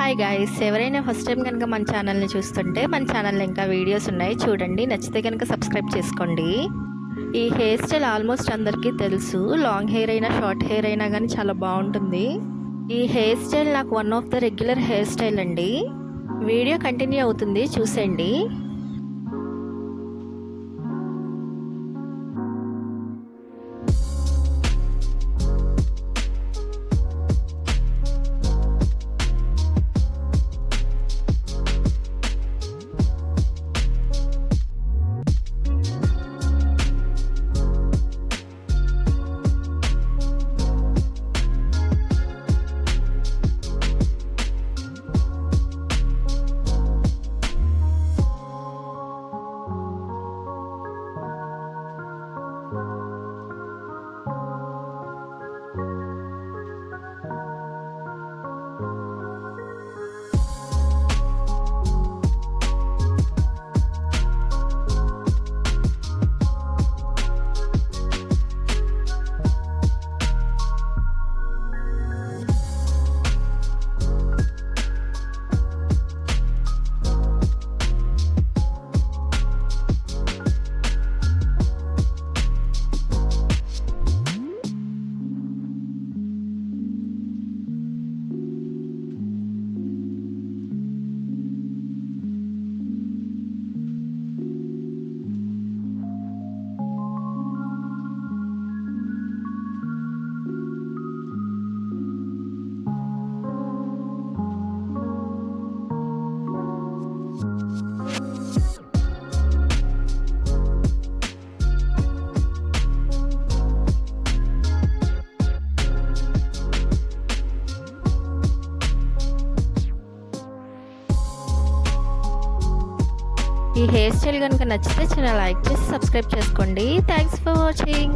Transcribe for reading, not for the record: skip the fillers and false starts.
Hi guys, ఎవరైనా first time కనుక మన ఛానల్ని చూస్తుంటే మన ఛానల్లో ఇంకా వీడియోస్ ఉన్నాయి చూడండి. నచ్చితే కనుక సబ్స్క్రైబ్ చేసుకోండి. ఈ హెయిర్ స్టైల్ ఆల్మోస్ట్ అందరికీ తెలుసు. లాంగ్ హెయిర్ అయినా షార్ట్ హెయిర్ అయినా కానీ చాలా బాగుంటుంది. ఈ హెయిర్ స్టైల్ నాకు one of the regular hair style అండి. వీడియో కంటిన్యూ అవుతుంది, చూసేయండి. ఈ హెయిర్ స్టైల్ కనుక నచ్చితే చిన్న లైక్ చేసి సబ్స్క్రైబ్ చేసుకోండి. Thanks for watching.